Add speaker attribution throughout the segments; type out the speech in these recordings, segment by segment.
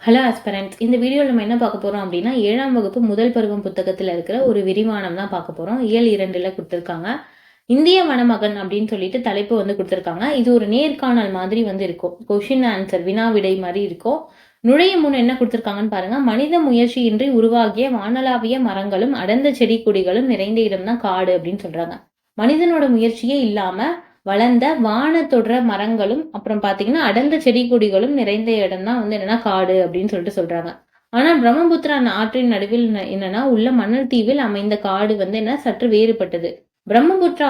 Speaker 1: Hello aspirants. இந்த வீடியோவில் நம்ம என்ன பார்க்க போகிறோம் அப்படின்னா 7ஆம் வகுப்பு முதல் பருவம் புத்தகத்தில் இருக்கிற ஒரு விரிவானம் தான் பார்க்க போகிறோம். இயல் 2ல் கொடுத்துருக்காங்க. இந்திய மணமகன் அப்படின்னு சொல்லிட்டு தலைப்பு கொடுத்துருக்காங்க. இது ஒரு நேர்காணல் மாதிரி இருக்கும். கொஷின் ஆன்சர் வினா விடை மாதிரி இருக்கும். நுழையும் முன் என்ன கொடுத்துருக்காங்கன்னு பாருங்க. மனித முயற்சியின்றி உருவாகிய வானளாவிய மரங்களும் அடர்ந்த செடி கொடிகளும் நிறைந்த இடம் தான் காடு அப்படின்னு சொல்றாங்க. மனிதனோட முயற்சியே இல்லாம வளர்ந்த வானத்தொடர மரங்களும் அப்புறம் பாத்தீங்கன்னா அடர்ந்த செடி கொடிகளும் நிறைந்த இடம் தான் என்னன்னா காடு அப்படின்னு சொல்றாங்க. ஆனா பிரம்மபுத்திரா ஆற்றின் நடுவில் என்னன்னா உள்ள மணல் தீவில் அமைந்த காடு என்ன சற்று வேறுபட்டது. பிரம்மபுத்திரா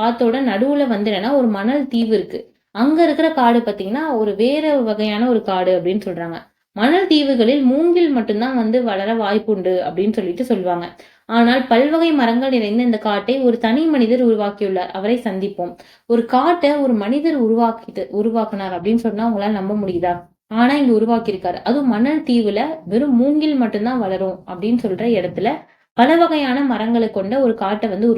Speaker 1: ஆத்தோட நடுவுல என்னன்னா ஒரு மணல் தீவு இருக்கு. அங்க இருக்கிற காடு பாத்தீங்கன்னா ஒரு வேற வகையான ஒரு காடு அப்படின்னு சொல்றாங்க. மணல் தீவுகளில் மூங்கில் மட்டும்தான் வளர வாய்ப்புண்டு அப்படின்னு சொல்லுவாங்க. ஆனால் பல்வகை மரங்கள் நிறைந்த இந்த காட்டை ஒரு தனி மனிதர் உருவாக்கியுள்ளார். அவரை சந்திப்போம். ஒரு காட்டை ஒரு மனிதர் உருவாக்கினார் அப்படின்னு சொன்னா உங்களால நம்ப முடியுதா? ஆனா இங்க உருவாக்கியிருக்காரு. அதுவும் மணல் தீவுல வெறும் மூங்கில் மட்டும்தான் வளரும் அப்படின்னு சொல்ற இடத்துல பல வகையான மரங்களை கொண்ட ஒரு காட்டை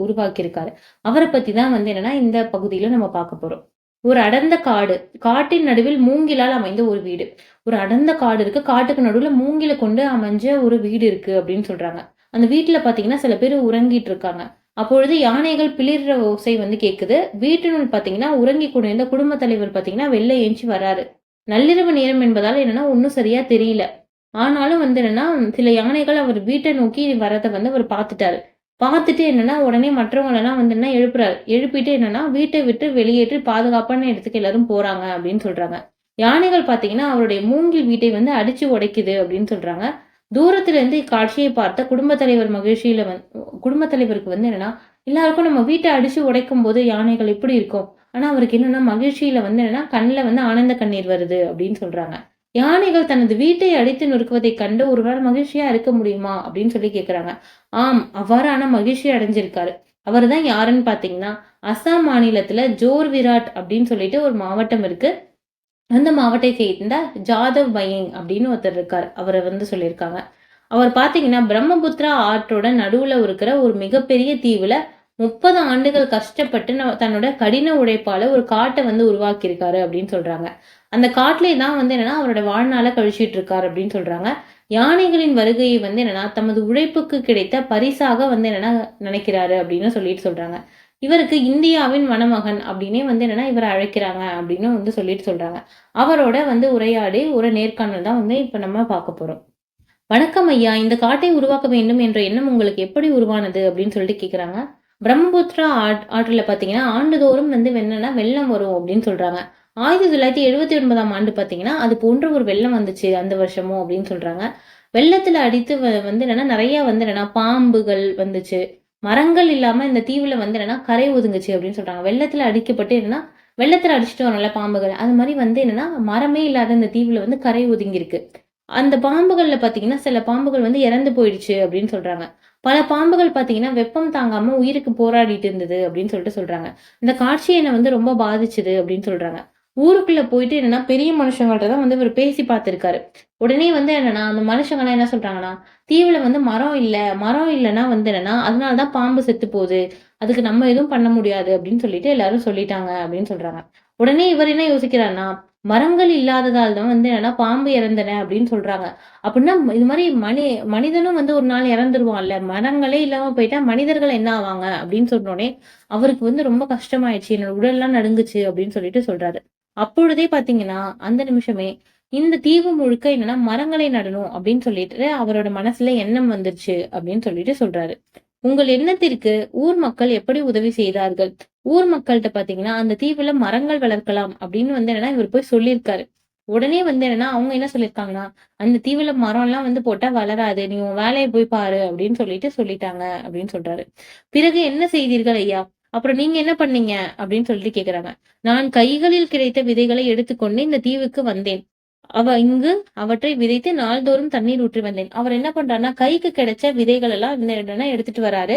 Speaker 1: உருவாக்கியிருக்காரு. அவரை பத்தி தான் என்னன்னா இந்த பகுதியில நம்ம பார்க்க போறோம். ஒரு அடர்ந்த காடு. காட்டின் நடுவில் மூங்கிலால் அமைந்த ஒரு வீடு. ஒரு அடர்ந்த காடு இருக்கு. காட்டுக்கு நடுவுல மூங்கில கொண்டு அமைஞ்ச ஒரு வீடு இருக்கு அப்படின்னு சொல்றாங்க. அந்த வீட்டுல பாத்தீங்கன்னா சில பேர் உறங்கிட்டு இருக்காங்க. அப்பொழுது யானைகள் பிளிர்ற ஓசை கேக்குது. வீட்டினுள் பாத்தீங்கன்னா உறங்கி கொண்டிருந்த குடும்ப தலைவர் பாத்தீங்கன்னா வெளில ஏஞ்சி வராரு. நள்ளிரவு நேரம் என்பதால என்னன்னா ஒன்னும் சரியா தெரியல. ஆனாலும் என்னன்னா சில யானைகள் அவர் வீட்டை நோக்கி வரதை அவர் பார்த்துட்டாரு. பார்த்துட்டு என்னன்னா உடனே மற்றவங்க எல்லாம் என்ன எழுப்புறாரு. எழுப்பிட்டு என்னன்னா வீட்டை விட்டு வெளியேற்றி பாதுகாப்பான இடத்துக்கு எல்லாரும் போறாங்க அப்படின்னு சொல்றாங்க. யானைகள் பாத்தீங்கன்னா அவருடைய மூங்கில் வீட்டை அடிச்சு உடைக்குது அப்படின்னு சொல்றாங்க. தூரத்துல இருந்து இக்காட்சியை பார்த்த குடும்ப தலைவர் மகிழ்ச்சியில குடும்ப தலைவருக்கு என்னன்னா எல்லாருக்கும் நம்ம வீட்டை அடிச்சு உடைக்கும் போது யானைகள் எப்படி இருக்கும். ஆனா அவருக்கு என்னன்னா மகிழ்ச்சியில என்னன்னா கண்ணுல ஆனந்த கண்ணீர் வருது அப்படின்னு சொல்றாங்க. யானைகள் தனது வீட்டை அடித்து நொறுக்குவதைக் கண்டு ஒருவர் மகிழ்ச்சியா இருக்க முடியுமா அப்படின்னு கேக்குறாங்க. ஆம், அவ்வாறான மகிழ்ச்சி அடைஞ்சிருக்காரு. அவர் தான் யாருன்னு பாத்தீங்கன்னா அசாம் மாநிலத்துல ஜோர் விராட் அப்படின்னு சொல்லிட்டு ஒரு மாவட்டம் இருக்கு. அந்த மாவட்டத்தை சேர்ந்த ஜாதவ் பையங் அப்படின்னு ஒருத்தர் இருக்கார். அவரை சொல்லியிருக்காங்க. அவர் பாத்தீங்கன்னா பிரம்மபுத்திரா ஆற்றோட நடுவுல இருக்கிற ஒரு மிகப்பெரிய தீவுல 30 ஆண்டுகள் கஷ்டப்பட்டு தன்னோட கடின உழைப்பால ஒரு காட்டை உருவாக்கி இருக்காரு அப்படின்னு சொல்றாங்க. அந்த காட்டிலே தான் என்னன்னா அவரோட வாழ்நாள கழிச்சிட்டு இருக்காரு அப்படின்னு சொல்றாங்க. யானைகளின் வருகையை என்னன்னா தமது உழைப்புக்கு கிடைத்த பரிசாக என்னன்னா நினைக்கிறாரு அப்படின்னு சொல்றாங்க. இவருக்கு இந்தியாவின் மணமகன் அப்படின்னே என்னன்னா இவரை அழைக்கிறாங்க அப்படின்னு சொல்றாங்க. அவரோட உரையாடி ஒரு நேர்காணல் தான் இப்ப நம்ம பார்க்க போறோம். வணக்கம் ஐயா, இந்த காட்டை உருவாக்க வேண்டும் என்ற எண்ணம் உங்களுக்கு எப்படி உருவானது அப்படின்னு கேக்குறாங்க. பிரம்மபுத்திரா ஆற்றுல பாத்தீங்கன்னா ஆண்டுதோறும் என்னன்னா வெள்ளம் வரும் அப்படின்னு சொல்றாங்க. 1979ஆம் ஆண்டு பாத்தீங்கன்னா அது போன்ற ஒரு வெள்ளம் வந்துச்சு அந்த வருஷமும் அப்படின்னு சொல்றாங்க. வெள்ளத்துல அடித்து என்னன்னா நிறைய என்னன்னா பாம்புகள் வந்துச்சு. மரங்கள் இல்லாம இந்த தீவுல என்னன்னா கரை ஒதுங்குச்சு அப்படின்னு சொல்றாங்க. வெள்ளத்துல அடிக்கப்பட்டு என்னன்னா வெள்ளத்துல அடிச்சுட்டு வரல பாம்புகள். அது மாதிரி என்னன்னா மரமே இல்லாத இந்த தீவுல கரை ஒதுங்கி இருக்கு. அந்த பாம்புகள்ல பாத்தீங்கன்னா சில பாம்புகள் இறந்து போயிடுச்சு அப்படின்னு சொல்றாங்க. பல பாம்புகள் பாத்தீங்கன்னா வெப்பம் தாங்காம உயிருக்கு போராடிட்டு இருந்தது அப்படின்னு சொல்றாங்க. இந்த காட்சி என்ன ரொம்ப பாதிச்சுது அப்படின்னு சொல்றாங்க. ஊருக்குள்ள போயிட்டு என்னன்னா பெரிய மனுஷங்கள்ட்ட தான் இவர் பேசி பார்த்திருக்காரு. உடனே என்னன்னா அந்த மனுஷங்க எல்லாம் என்ன சொல்றாங்கன்னா தீவுல மரம் இல்லைன்னா என்னன்னா அதனாலதான் பாம்பு செத்து போகுது. அதுக்கு நம்ம எதுவும் பண்ண முடியாது அப்படின்னு சொல்லிட்டு எல்லாரும் சொல்லிட்டாங்க அப்படின்னு சொல்றாங்க. உடனே இவர் என்ன யோசிக்கிறாருன்னா மரங்கள் இல்லாததால் தான் என்னன்னா பாம்பு இறந்தன அப்படின்னு சொல்றாங்க. அப்படின்னா இது மாதிரி மனிதனும் ஒரு நாள் இறந்துருவான்ல. மரங்களே இல்லாம போயிட்டா மனிதர்கள் என்ன ஆவாங்க அப்படின்னு சொன்னோடனே அவருக்கு ரொம்ப கஷ்டமாயிடுச்சு. என்னோட உடல்லாம் நடுங்குச்சு அப்படின்னு சொல்றாரு. அப்பொழுதே பாத்தீங்கன்னா அந்த நிமிஷமே இந்த தீவு முழுக்க என்னன்னா மரங்களை நடணும் அப்படின்னு சொல்லிட்டு அவரோட மனசுல எண்ணம் வந்துருச்சு அப்படின்னு சொல்றாரு. உங்கள் எண்ணத்திற்கு ஊர் மக்கள் எப்படி உதவி செய்தார்கள்? ஊர் மக்கள்கிட்ட பாத்தீங்கன்னா அந்த தீவுல மரங்கள் வளர்க்கலாம் அப்படின்னு என்னன்னா இவர் போய் சொல்லியிருக்காரு. உடனே என்னன்னா அவங்க என்ன சொல்லியிருக்காங்கன்னா அந்த தீவுல மரம் எல்லாம் போட்டா வளராது, நீ உன் வேலையை போய் பாரு அப்படின்னு சொல்லிட்டாங்க அப்படின்னு சொல்றாரு. பிறகு என்ன செய்தீர்கள் ஐயா? அப்புறம் நீங்க என்ன பண்ணீங்க அப்படின்னு கேக்குறாங்க. நான் கைகளில் கிடைத்த விதைகளை எடுத்துக்கொண்டு இந்த தீவுக்கு வந்தேன். இங்கு அவற்றை விதைத்து நாள்தோறும் தண்ணீர் ஊற்றி வந்தேன். அவர் என்ன பண்றாருன்னா கைக்கு கிடைச்ச விதைகள் எல்லாம் என்னன்னா எடுத்துட்டு வராரு.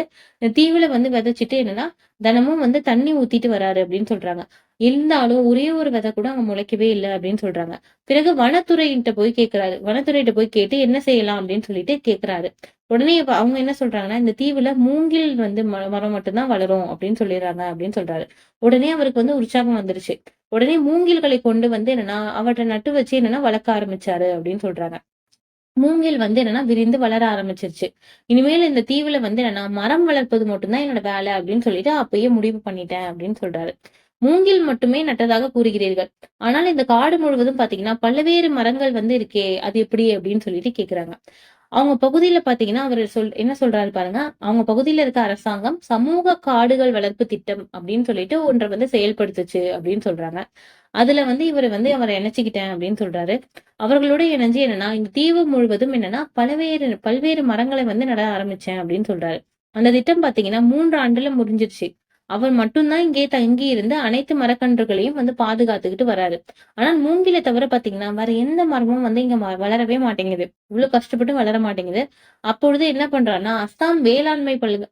Speaker 1: தீவுல விதைச்சிட்டு என்னன்னா தினமும் தண்ணி ஊத்திட்டு வராரு அப்படின்னு சொல்றாங்க. இருந்தாலும் ஒரே ஒரு விதை கூட அங்க முளைக்கவே இல்லை அப்படின்னு சொல்றாங்க. பிறகு வனத்துறையிட்ட போய் கேட்கிறாரு. வனத்துறையிட்ட போய் கேட்டு என்ன செய்யலாம் அப்படின்னு கேட்கிறாரு. உடனே அவங்க என்ன சொல்றாங்கன்னா இந்த தீவுல மூங்கில் மரம் மட்டும்தான் வளரும் அப்படின்னு சொல்லிடுறாங்க அப்படின்னு சொல்றாரு. உடனே அவருக்கு உற்சாகம் வந்துருச்சு. உடனே மூங்கில்களை கொண்டு வந்து என்னன்னா, அவற்றை நட்டு வச்சு என்னன்னா வளர்க்க ஆரம்பிச்சாரு அப்படின்னு சொல்றாங்க. மூங்கில் வந்து என்னன்னா விரிந்து வளர ஆரம்பிச்சுருச்சு. இனிமேல் இந்த தீவுல வந்து என்னன்னா, மரம் வளர்ப்பது மட்டும் தான் என்னோட வேலை அப்படின்னு சொல்லிட்டு அப்பயே முடிவு பண்ணிட்டேன் அப்படின்னு சொல்றாரு. மூங்கில் மட்டுமே நட்டதாக கூறுகிறீர்கள். ஆனால் இந்த காடு முழுவதும் பார்த்தீங்கன்னா, பல்வேறு மரங்கள் வந்து இருக்கே! அது எப்படி? அப்படின்னு சொல்லிட்டு கேட்குறாங்க. அவங்க பகுதியில பார்த்தீங்கன்னா, அவரு என்ன சொல்றாரு பாருங்க. அவங்க பகுதியில இருக்க அரசாங்கம் சமூக காடுகள் வளர்ப்பு திட்டம் அப்படின்னு சொல்லிட்டு ஒன்ற வந்து செயல்படுத்துச்சு அப்படின்னு சொல்றாங்க. அதுல வந்து இவரு வந்து அவர இணைச்சுக்கிட்டேன் அப்படின்னு சொல்றாரு. அவர்களோட இணைஞ்சு என்னன்னா, இந்த தீவு முழுவதும் என்னன்னா, பல்வேறு பல்வேறு மரங்கள வந்து நட ஆரம்பிச்சேன் அப்படின்னு சொல்றாரு. அந்த திட்டம் பார்த்தீங்கன்னா, 3 ஆண்டுல முடிஞ்சிருச்சு. அவர் மட்டும் தான் இங்கே தங்கி இருந்து அனைத்து மரக்கன்றுகளையும் வந்து பாதுகாத்துக்கிட்டு வராரு. ஆனா மூங்கில தவிர பார்த்தீங்கன்னா, வேற எந்த மரமும் வந்து இங்க வளரவே மாட்டேங்குது. இவ்ளோ கஷ்டப்பட்டு வளர மாட்டேங்குது. அப்பொழுது என்ன பண்றாருன்னா,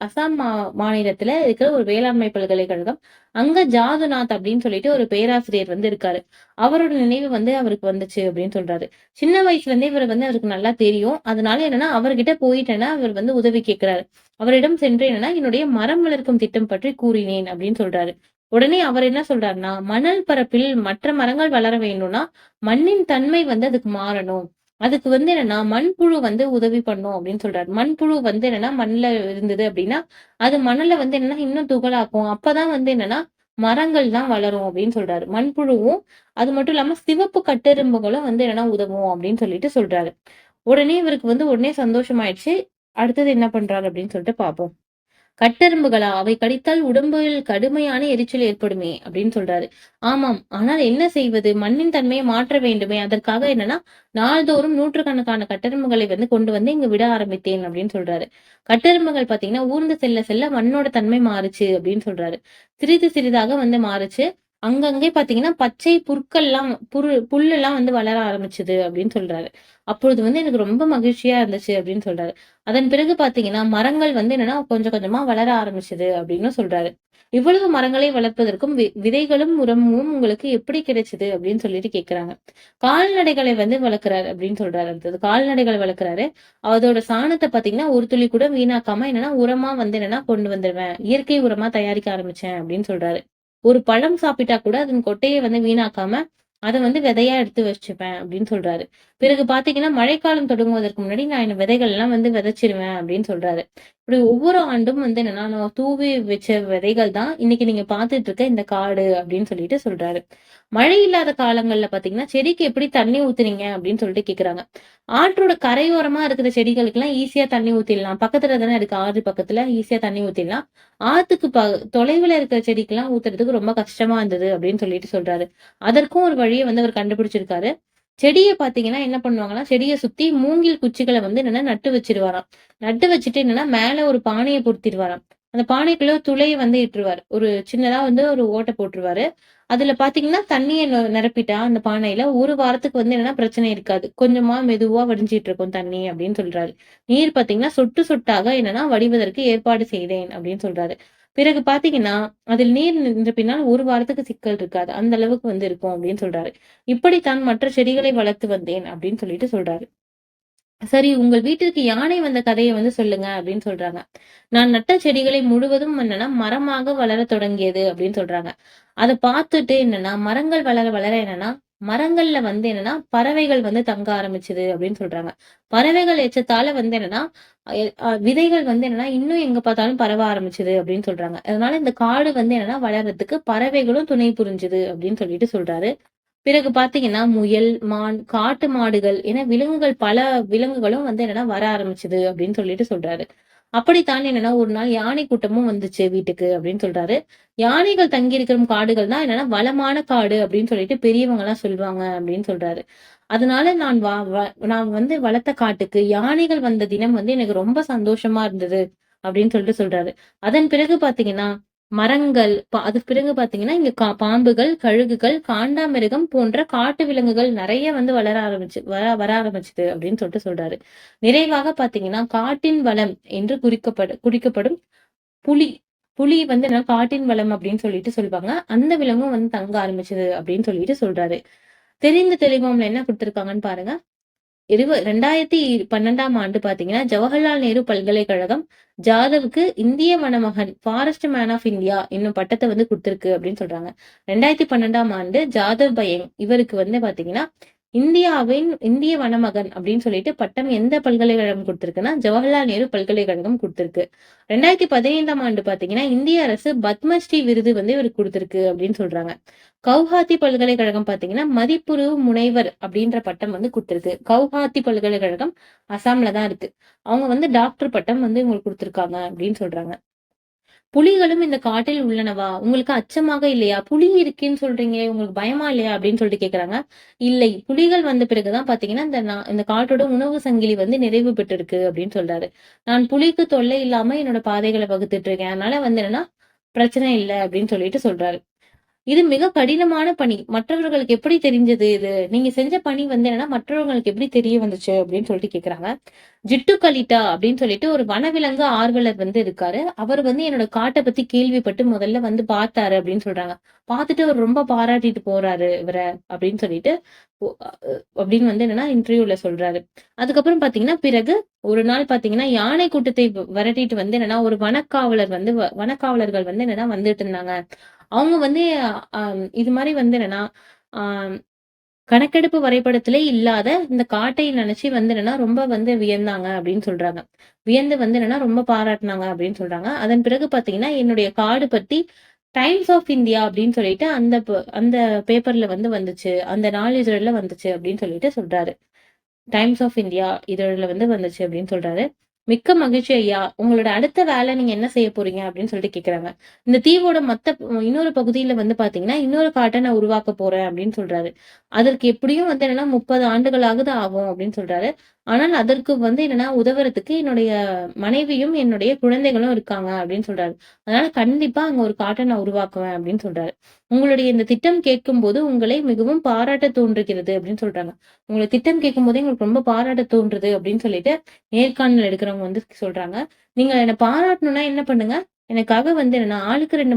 Speaker 1: அசாம் மாநிலத்தில இருக்கிற ஒரு வேளாண்மை பல்கலைக்கழகம், அங்க ஜாதுநாத் அப்படின்னு சொல்லிட்டு ஒரு பேராசிரியர் வந்து இருக்காரு. அவரோட நினைவு வந்து அவருக்கு வந்துச்சு அப்படின்னு சொல்றாரு. சின்ன வயசுல இருந்தே இவர வந்து அவருக்கு நல்லா தெரியும். அதனால என்னன்னா, அவர்கிட்ட போயிட்டேன்னா, அவர் வந்து உதவி கேட்கிறாரு. அவரிடம் சென்று என்னன்னா, "என்னுடைய மரம் வளர்க்கும் திட்டம் பற்றி கூறினேன்" அப்படின்னு சொல்றாரு. உடனே அவர் என்ன சொல்றாருன்னா, "மணல் பரப்பில் மற்ற மரங்கள் வளர வேணும்னா, மண்ணின் தன்மை வந்து அதுக்கு மாறணும். அதுக்கு வந்து என்னன்னா, மண்புழு வந்து உதவி பண்ணும்" அப்படின்னு சொல்றாரு. மண்புழு வந்து என்னன்னா, மண்ல இருந்தது அப்படின்னா, அது மணல வந்து என்னன்னா, இன்னும் துகளாக்கும். அப்பதான் வந்து என்னன்னா, மரங்கள் தான் வளரும் அப்படின்னு சொல்றாரு. மண்புழுவும், அது மட்டும் இல்லாம சிவப்பு கட்டெறும்புகளும் வந்து என்னன்னா உதவும் அப்படின்னு சொல்லிட்டு சொல்றாரு. உடனே இவருக்கு வந்து உடனே சந்தோஷமாயிடுச்சு. அடுத்தது என்ன பண்றாரு அப்படின்னு சொல்லிட்டு பார்ப்போம். கட்டெறும்புகளா? அவை கடித்தால் உடம்பில் கடுமையான எரிச்சல் ஏற்படுமே! அப்படின்னு சொல்றாரு. ஆமாம். ஆனால் என்ன செய்வது? மண்ணின் தன்மையை மாற்ற வேண்டுமே! அதற்காக என்னன்னா, நாள்தோறும் நூற்றுக்கணக்கான கட்டெறும்புகளை வந்து கொண்டு வந்து இங்கு விட ஆரம்பித்தேன் அப்படின்னு சொல்றாரு. கட்டெறும்புகள் பார்த்தீங்கன்னா, ஊர்ந்து செல்ல செல்ல மண்ணோட தன்மை மாறுச்சு அப்படின்னு சொல்றாரு. சிறிது சிறிதாக வந்து மாறுச்சு. அங்கங்கே பார்த்தீங்கன்னா, பச்சை புற்கள்லாம் புல்லெல்லாம் வந்து வளர ஆரம்பிச்சது அப்படின்னு சொல்றாரு. அப்பொழுது வந்து எனக்கு ரொம்ப மகிழ்ச்சியா இருந்துச்சு அப்படின்னு சொல்றாரு. அதன் பிறகு பார்த்தீங்கன்னா, மரங்கள் வந்து என்னன்னா கொஞ்சம் கொஞ்சமா வளர ஆரம்பிச்சது அப்படின்னு சொல்றாரு. இவ்வளவு மரங்களை வளர்ப்பதற்கும் விதைகளும், உரமும் உங்களுக்கு எப்படி கிடைச்சது? அப்படின்னு சொல்லிட்டு கேட்கறாங்க. கால்நடைகளை வந்து வளர்க்கிறாரு அப்படின்னு சொல்றாரு. அடுத்தது கால்நடைகள் வளர்க்கிறாரு. அதோட சாணத்த பார்த்தீங்கன்னா, ஒரு துளி கூட வீணாக்காம என்னன்னா, உரமா வந்து என்னன்னா கொண்டு வந்துருவேன். இயற்கை உரமா தயாரிக்க ஆரம்பிச்சேன் அப்படின்னு சொல்றாரு. ஒரு பழம் சாப்பிட்டா கூட அதன் கொட்டைய வந்து வீணாக்காம, அத வந்து விதையா எடுத்து வச்சுப்பேன் அப்படின்னு சொல்றாரு. பிறகு பார்த்தீங்கன்னா, மழைக்காலம் தொடங்குவதற்கு முன்னாடி நான் இந்த விதைகள் எல்லாம் வந்து விதைச்சிருவேன் அப்படின்னு சொல்றாரு. இப்படி ஒவ்வொரு ஆண்டும் வந்து என்னன்னா, நான் தூவி வச்ச விதைகள் தான் இன்னைக்கு நீங்க பார்த்துட்டு இருக்க இந்த காடு அப்படின்னு சொல்லிட்டு சொல்றாரு. மழை இல்லாத காலங்கள்ல பார்த்தீங்கன்னா, செடிக்கு எப்படி தண்ணி ஊத்துனீங்க அப்படின்னு சொல்லிட்டு கேட்கறாங்க. ஆற்றோட கரையோரமா இருக்கிற செடிகளுக்கெல்லாம் ஈஸியா தண்ணி ஊத்திடலாம். பக்கத்துல தானே இருக்கு ஆறு பக்கத்துல ஈஸியா தண்ணி ஊத்திடலாம். ஆத்துக்கு தொலைவுல இருக்கிற செடிக்கெல்லாம் ஊத்துறதுக்கு ரொம்ப கஷ்டமா இருந்தது அப்படின்னு சொல்லிட்டு சொல்றாரு. அதற்கும் ஒரு வழிய வந்து அவர் கண்டுபிடிச்சிருக்காரு. செடிய பார்த்தீங்கன்னா என்ன பண்ணுவாங்கன்னா, செடிய சுத்தி மூங்கில் குச்சிகள வந்து என்னன்னா நட்டு வச்சுருவாராம். நட்டு வச்சுட்டு என்னன்னா, மேல ஒரு பானைய பொருத்திருவாராம். அந்த பானைக்குள்ள துளைய வந்து இட்டுருவாரு. ஒரு சின்னதா வந்து ஒரு ஓட்ட போட்டுருவாரு. அதுல பார்த்தீங்கன்னா, தண்ணீய நிரப்பிட்டா அந்த பானையில 1 வாரத்துக்கு வந்து என்னன்னா பிரச்சனை இருக்காது. கொஞ்சமா மெதுவா வடிஞ்சிட்டு இருக்கும் தண்ணி அப்படின்னு சொல்றாரு. நீர் பார்த்தீங்கன்னா, சொட்டு சொட்டாக என்னன்னா வடிவதற்கு ஏற்பாடு செய்தேன் அப்படின்னு சொல்றாரு. பிறகு பார்த்தீங்கன்னா, அதில் நீர் நிரப்பினால் 1 வாரத்துக்கு சிக்கல் இருக்காது. அந்த அளவுக்கு வந்து இருக்கும் அப்படின்னு சொல்றாரு. இப்படித்தான் மற்ற செடிகளை வளர்த்து வந்தேன் அப்படின்னு சொல்லிட்டு சொல்றாரு. சரி உங்கள் வீட்டிற்கு யானை வந்த கதைய வந்து சொல்லுங்க அப்படின்னு சொல்றாங்க. நான் நட்ட செடிகளை முழுவதும் என்னன்னா மரமாக வளரத் தொடங்கியது அப்படின்னு சொல்றாங்க. அத பார்த்துட்டு என்னன்னா மரங்கள் வளர வளர என்னன்னா மரங்கள்ல வந்து என்னன்னா பறவைகள் வந்து தங்க ஆரம்பிச்சது அப்படின்னு சொல்றாங்க. பறவைகள் எச்சத்தால வந்து என்னன்னா விதைகள் வந்து என்னன்னா இன்னும் எங்க பார்த்தாலும் பரவ ஆரம்பிச்சது அப்படின்னு சொல்றாங்க. அதனால இந்த காடு வந்து என்னன்னா வளர்றதுக்கு பறவைகளும் துணை புரிஞ்சுது அப்படின்னு சொல்லிட்டு சொல்றாரு. பிறகு பார்த்தீங்கன்னா, முயல், மான், காட்டு மாடுகள் என பல விலங்குகளும் வந்து என்னன்னா வர ஆரம்பிச்சது அப்படின்னு சொல்லிட்டு சொல்றாரு. அப்படித்தான் என்னன்னா ஒரு நாள் யானை கூட்டமும் வந்துச்சு வீட்டுக்கு அப்படின்னு சொல்றாரு. யானைகள் தங்கியிருக்கும் காடுகள் தான் என்னன்னா வளமான காடு அப்படின்னு சொல்லிட்டு பெரியவங்கலாம் சொல்லுவாங்க அப்படின்னு சொல்றாரு. அதனால நான் வந்து வளர்த்த காட்டுக்கு யானைகள் வந்த தினம் வந்து எனக்கு ரொம்ப சந்தோஷமா இருந்தது அப்படின்னு சொல்லிட்டு சொல்றாரு. அதன் பிறகு பார்த்தீங்கன்னா, மரங்கள் அதுக்கு பிறகு பார்த்தீங்கன்னா, இங்க பாம்புகள், கழுகுகள், காண்டாமிருகம் போன்ற காட்டு விலங்குகள் நெறைய வந்து வளர ஆரம்பிச்சு வர ஆரம்பிச்சுது அப்படின்னு சொல்லிட்டு சொல்றாரு. நிறைவாக பார்த்தீங்கன்னா, காட்டின் வளம் என்று குறிக்கப்படும் புலி. புலி வந்து என்னன்னா காட்டின் வளம் அப்படின்னு சொல்லிட்டு சொல்லுவாங்க. அந்த விலங்கும் வந்து தங்க ஆரம்பிச்சது அப்படின்னு சொல்லிட்டு சொல்றாரு. தெரிந்த தெளிவாம்ல என்ன குடுத்திருக்காங்கன்னு பாருங்க. 2012ஆம் ஆண்டு பார்த்தீங்கன்னா, ஜவஹர்லால் நேரு பல்கலைக்கழகம் ஜாதவ்‌க்கு இந்திய வனமகன், ஃபாரஸ்ட் மேன் ஆஃப் இந்தியா என்னும் பட்டத்த வந்து குடுத்திருக்கு அப்படின்னு சொல்றாங்க. 2012ஆம் ஆண்டு ஜாதவ் பயங் இவருக்கு வந்து பார்த்தீங்கன்னா, இந்தியாவின் இந்திய வனமகன் அப்படின்னு சொல்லிட்டு பட்டம் எந்த பல்கலைக்கழகம் குடுத்திருக்குன்னா, ஜவஹர்லால் நேரு பல்கலைக்கழகம் குடுத்திருக்கு. 2015ஆம் ஆண்டு பார்த்தீங்கன்னா, இந்திய அரசு பத்மஸ்ரீ விருது வந்து இவருக்கு குடுத்திருக்கு அப்படின்னு சொல்றாங்க. கவுஹாத்தி பல்கலைக்கழகம் பார்த்தீங்கன்னா, மதிப்புறு முனைவர் அப்படின்ற பட்டம் வந்து குடுத்திருக்கு. கவுஹாத்தி பல்கலைக்கழகம் அசாம்ல தான் இருக்கு. அவங்க வந்து டாக்டர் பட்டம் வந்து இவங்களுக்கு குடுத்திருக்காங்க அப்படின்னு சொல்றாங்க. புலிகளும் இந்த காட்டில் உள்ளனவா? உங்களுக்கு அச்சமாக இல்லையா? புலி இருக்குன்னு சொல்றீங்களே, உங்களுக்கு பயமா இல்லையா? அப்படின்னு சொல்லிட்டு கேட்கறாங்க. இல்லை. புலிகள் வந்த பிறகு தான் பார்த்தீங்கன்னா, இந்த காட்டோட உணவு சங்கிலி வந்து நிறைவு பெற்றிருக்கு அப்படின்னு சொல்றாரு. நான் புலிக்கு தொல்லை இல்லாம என்னோட பாதைகள வகுத்துட்டு இருக்கேன். அதனால வந்து என்னன்னா, பிரச்சனை இல்ல அப்படின்னு சொல்லிட்டு சொல்றாரு. இது மிக கடினமான பணி. மற்றவர்களுக்கு எப்படி தெரிஞ்சது இது? நீங்க செஞ்ச பணி வந்து என்னன்னா, மற்றவங்களுக்கு எப்படி தெரிய வந்துச்சு? அப்படின்னு சொல்லிட்டு கேட்கறாங்க. ஜிட்டு கலிட்டா அப்படின்னு சொல்லிட்டு ஒரு வனவிலங்கு ஆர்வலர் வந்து இருக்காரு. அவர் வந்து என்னோட காட்ட பத்தி கேள்விப்பட்டு முதல்ல வந்து பார்த்தாரு அப்படின்னு சொல்றாங்க. பார்த்துட்டு அவர் ரொம்ப பாராட்டிட்டு போறாரு இவர அப்படின்னு சொல்லிட்டு ஒ அ அப்படின்னு வந்து என்னன்னா இன்டர்வியூல சொல்றாரு. அதுக்கப்புறம் பார்த்தீங்கன்னா, பிறகு ஒரு நாள் பார்த்தீங்கன்னா, யானை கூட்டத்தை விரட்டிட்டு வந்து என்னன்னா, ஒரு வனக்காவலர்கள் வந்து என்னன்னா வந்துட்டு இருந்தாங்க. அவங்க வந்து இது மாரி வந்து என்னன்னா, ஆ கணக்கெடுப்பு வரைபடத்திலே இல்லாத இந்த காட்டை நினைச்சு வந்து என்னன்னா, ரொம்ப வந்து வியந்தாங்க அப்படின்னு சொல்றாங்க. வியந்து வந்து என்னன்னா, ரொம்ப பாராட்டுனாங்க அப்படின்னு சொல்றாங்க. அதன் பிறகு பார்த்தீங்கன்னா, என்னுடைய காடு பத்தி டைம்ஸ் ஆஃப் இந்தியா அப்படின்னு சொல்லிட்டு அந்த பேப்பர்ல வந்து வந்துச்சு. அந்த நாளிதழ்ல வந்துச்சு அப்படின்னு சொல்லிட்டு சொல்றாரு. டைம்ஸ் ஆஃப் இந்தியா இதழ்ல வந்து வந்துச்சு அப்படின்னு சொல்றாரு. "மிக்க மகிழ்ச்சி ஐயா! உங்களோட அடுத்த வேலை நீங்க என்ன செய்ய போறீங்க?" அப்படின்னு சொல்லிட்டு கேட்கறாங்க. இந்த தீவோட இன்னொரு பகுதியில வந்து பார்த்தீங்கன்னா, இன்னொரு காட்ட நான் உருவாக்க போறேன் அப்படின்னு சொல்றாரு. அதற்கு எப்படியும் வந்து என்னன்னா 30 ஆண்டுகளாவது ஆகும் அப்படின்னு சொல்றாரு. ஆனால் அதற்கு வந்து என்னன்னா உதவுறதுக்கு என்னுடைய மனைவியும், என்னுடைய குழந்தைகளும் இருக்காங்க அப்படின்னு சொல்றாரு. அதனால கண்டிப்பா அங்க ஒரு காட்ட நான் உருவாக்குவேன் அப்படின்னு சொல்றாரு. "உங்களுடைய இந்த திட்டம் கேட்கும்போது உங்களை மிகவும் பாராட்ட தோன்றுகிறது" அப்படின்னு சொல்றாங்க. உங்கள திட்டம் கேட்கும்போதே எங்களுக்கு ரொம்ப பாராட்ட தோன்றுது அப்படின்னு சொல்லிட்டு நேர்காணல் எடுக்கிறவங்க வந்து சொல்றாங்க. நீங்க என்ன பாராட்டணும்னா என்ன பண்ணுங்க, எனக்காக வந்து என்னன்னா ஆளுக்கு 2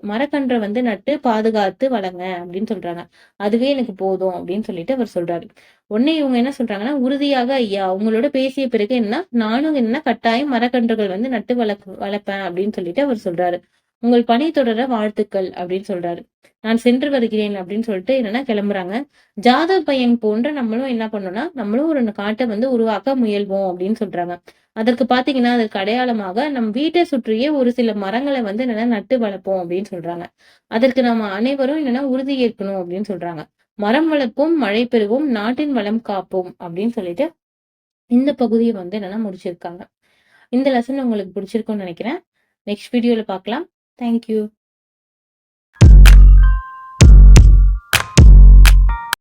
Speaker 1: மரக்கன்ற வந்து நட்டு பாதுகாத்து வளங்க அப்படின்னு சொல்றாங்க. அதுவே எனக்கு போதும் அப்படின்னு சொல்லிட்டு அவர் சொல்றாரு. உடனே இவங்க என்ன சொல்றாங்கன்னா, உறுதியாக ஐயா உங்களோட பேசிய பிறகு என்ன நானும் என்ன கட்டாயம் மரக்கன்றுகள் வந்து நட்டு வளர்ப்பேன் அப்படின்னு சொல்லிட்டு அவர் சொல்றாரு. உங்கள் பணி தொடர வாழ்த்துக்கள் அப்படின்னு சொல்றாரு. நான் சென்று வருகிறேன் அப்படின்னு சொல்லிட்டு என்னன்னா கிளம்புறாங்க. ஜாதவ் பையன் போன்ற நம்மளும் என்ன பண்ணோம்னா, நம்மளும் ஒரு காட்ட வந்து உருவாக்க முயல்வோம் அப்படின்னு சொல்றாங்க. அதற்கு பார்த்தீங்கன்னா, அதற்கு அடையாளமாக நம் வீட்டை சுற்றியே ஒரு சில மரங்கள வந்து என்னன்னா நட்டு வளர்ப்போம் அப்படின்னு சொல்றாங்க. அதற்கு நம்ம அனைவரும் என்னன்னா உறுதி ஏற்கணும் அப்படின்னு சொல்றாங்க. மரம் வளர்ப்போம், மழை பெறுவோம், நாட்டின் வளம் காப்போம் அப்படின்னு சொல்லிட்டு இந்த பகுதிய வந்து என்னன்னா முடிச்சிருக்காங்க. இந்த லெசன் உங்களுக்கு பிடிச்சிருக்கும்னு நினைக்கிறேன். நெக்ஸ்ட் வீடியோல பார்க்கலாம். Thank you.